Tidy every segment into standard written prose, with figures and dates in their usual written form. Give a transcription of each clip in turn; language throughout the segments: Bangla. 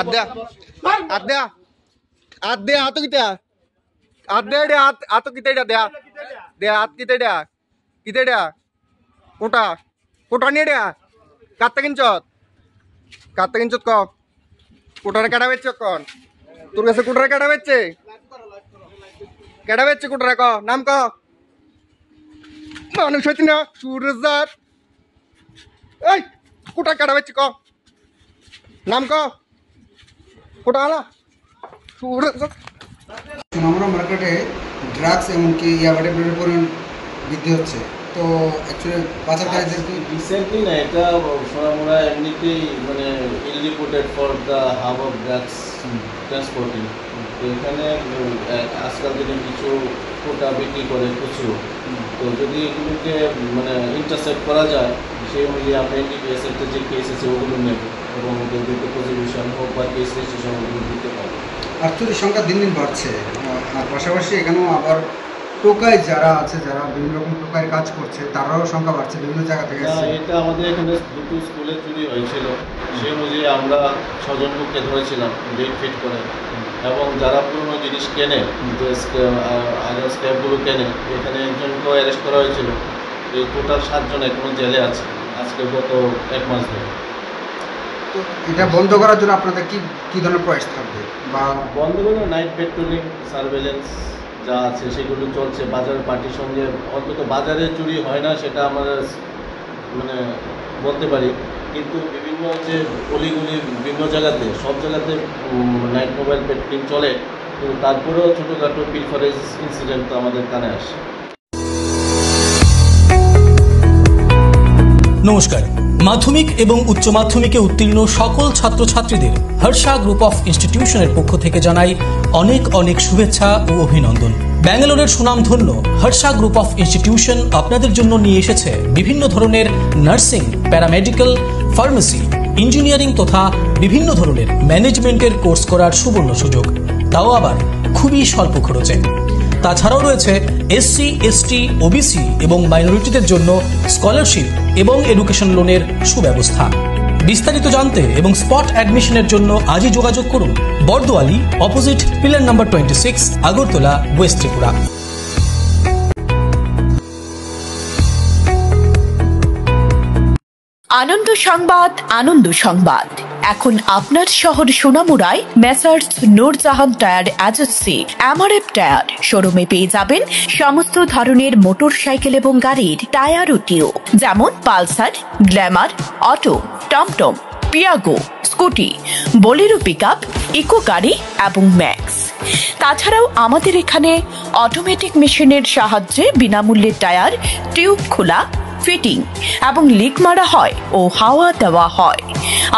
আদা আদা আদে আতো কিতা আদে দে আতো কিতা দে দে আত কিতা দে কোটা কোটা নিয়ে দে কাটতে কিঞ্চত ক কোটারে কাটা বেচছ কোন তোর কাছে কোটারে কাটা বেচছে কোটারে ক নাম ক মানুষ হইতি না সুরজাত এই কোটা কাটা বেচছে ক নাম ক কোটা আলা সুরজাত সোনামুড়া মার্কেটে ড্রাগস এমনকি ইয়াবাটের পরিমাণ বৃদ্ধি হচ্ছে তো অ্যাকচুয়ালি বাজারকারীদের কি রিসেন্টলি না এটা সোনামুড়া এমনিতেই মানে ill reported for the hub of drugs transporting. তো এখানে আজকাল দিনে কিছু কোটা বিক্রি করে খুচরো, তো যদি এগুলোকে মানে ইন্টারসেপ্ট করা যায় সেই অনুযায়ী আমরা এনডিপিএস একটা যে কেস আছে ওগুলো নেব এবং ওদেরকে প্রসিকিউশন হোক বা কেস রেজিস্ট্রেশন ওগুলো দিতে পারবো। আর চুরির সংখ্যা দিন দিন বাড়ছে, আর পাশাপাশি এখানেও আবার টোকাই যারা আছে, যারা বিভিন্ন রকম টোকাইয়ের কাজ করছে তারাও সংখ্যা বাড়ছে বিভিন্ন জায়গা থেকে। এটা আমাদের এখানে দুটো স্কুলে চুরি হয়েছিল, সেই অনুযায়ী আমরা 6 জনকে ধরেছিলাম ডেট ফিট করে, এবং যারা পুরনো জিনিস কেনে আগের স্ক্র্যাপগুলো কেনে এখানে একজনকেও অ্যারেস্ট করা হয়েছিল। এই টোটাল 7 জন এখনও জেলে আছে আজকে গত 1 মাস ধরে। তো এটা বন্ধ করার জন্য আপনাদের কি ধরনের প্রয়াস থাকবে বা বন্ধ করে নাইট পেট্রোলিং সার্ভেলেন্স যা আছে সেগুলো চলছে। বাজারের পার্টির সঙ্গে অন্তত বাজারে চুরি হয় না সেটা আমরা মানে বলতে পারি, কিন্তু বিভিন্ন যে অলিগুলি বিভিন্ন জায়গাতে সব জায়গাতে নাইট মোবাইল পেট্রোলিং চলে, কিন্তু তারপরেও ছোটোখাটো পিলফারেজ ইনসিডেন্ট তো আমাদের কানে আসে। নমস্কার। মাধ্যমিক এবং উচ্চ মাধ্যমিকে উত্তীর্ণ সকল ছাত্রছাত্রীদের হর্ষা গ্রুপ অফ ইনস্টিটিউশনের পক্ষ থেকে জানাই অনেক অনেক শুভেচ্ছা ও অভিনন্দন। ব্যাঙ্গালোরের সুনামধন্য হর্ষা গ্রুপ অফ ইনস্টিটিউশন আপনাদের জন্য নিয়ে এসেছে বিভিন্ন ধরনের নার্সিং, প্যারামেডিক্যাল, ফার্মেসি, ইঞ্জিনিয়ারিং তথা বিভিন্ন ধরনের ম্যানেজমেন্টের কোর্স করার সুবর্ণ সুযোগ, তাও আবার খুবই স্বল্প খরচে। তাছাড়াও রয়েছে এসসি, এসটি, ওবিসি এবং মাইনরিটিদের জন্য স্কলারশিপ এবং এডুকেশন লোনের সুব্যবস্থা। বিস্তারিত জানতে এবং স্পট অ্যাডমিশনের জন্য আজই যোগাযোগ করুন Bardowali, opposite pillar number 26, Agartala, west Tripura. Ananda Sangbad, Ananda Sangbad. এখন আপনার শহর সোনামুড়ায় messrs Nurjahan tyre agency MRF tyre শোরুমে পেয়ে যাবেন সমস্ত ধরনের মোটরসাইকেল এবং গাড়ির টায়ার ও টিউব, যেমন পালসার, গ্ল্যামার, অটো, টমটম, Piaggio, Scooty, Bolero pickup, Eeco গাড়ি এবং ম্যাক্স। তাছাড়াও আমাদের এখানে অটোমেটিক মেশিনের সাহায্যে বিনামূল্যে টায়ার, টিউব খোলা, ফিটিং এবং লিক মারা হয় ও হাওয়া দেওয়া হয়।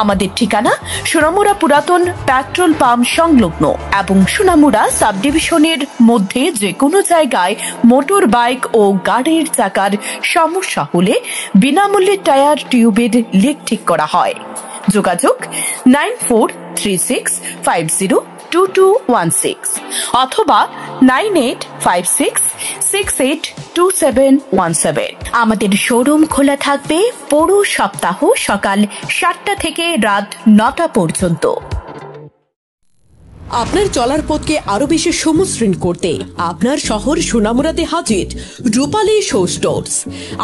আমাদের ঠিকানা সোনামুড়া পুরাতন পেট্রোল পাম্প সংলগ্ন এবং সোনামুড়া সাব ডিভিশনের মধ্যে যে কোনো জায়গায় মোটর বাইক ও গাড়ির চাকার সমস্যা হলে বিনামূল্যে টায়ার, টিউবের লিক ঠিক করা হয়। যোগাযোগ 9436502216 অথবা 9856682717। আমাদের শোরুম খোলা থাকবে পুরো সপ্তাহ সকাল 7টা থেকে রাত 9টা পর্যন্ত। আপনার চলার পথকে আরো বেশি সমশ্রীণ করতে আপনার শহর সোনামুড়াতে হাজির রূপালী শো স্টোর্স।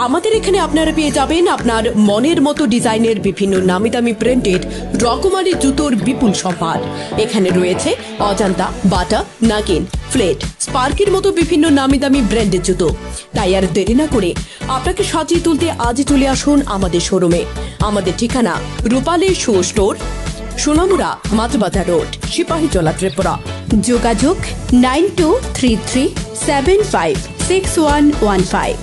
আমাদের এখানে আপনারা পেয়ে যাবেন আপনার মনের মতো ডিজাইনের বিভিন্ন নামি দামি প্রিন্টেড রকমারি জুতোর বিপুল সম্ভার। এখানে রয়েছে অজন্তা, বাটা, নাগিন, ফ্লেট, স্পার্কের মতো বিভিন্ন নামি দামি ব্র্যান্ডের জুতো। তাই আর দেরি না করে আপনাকে সাজিয়ে তুলতে আজই চলে আসুন আমাদের শোরুমে। আমাদের ঠিকানা রূপালী show store, Sonamura, মাঝবাজার road, Sepahijala, Tripura. যোগাযোগ 9233756115।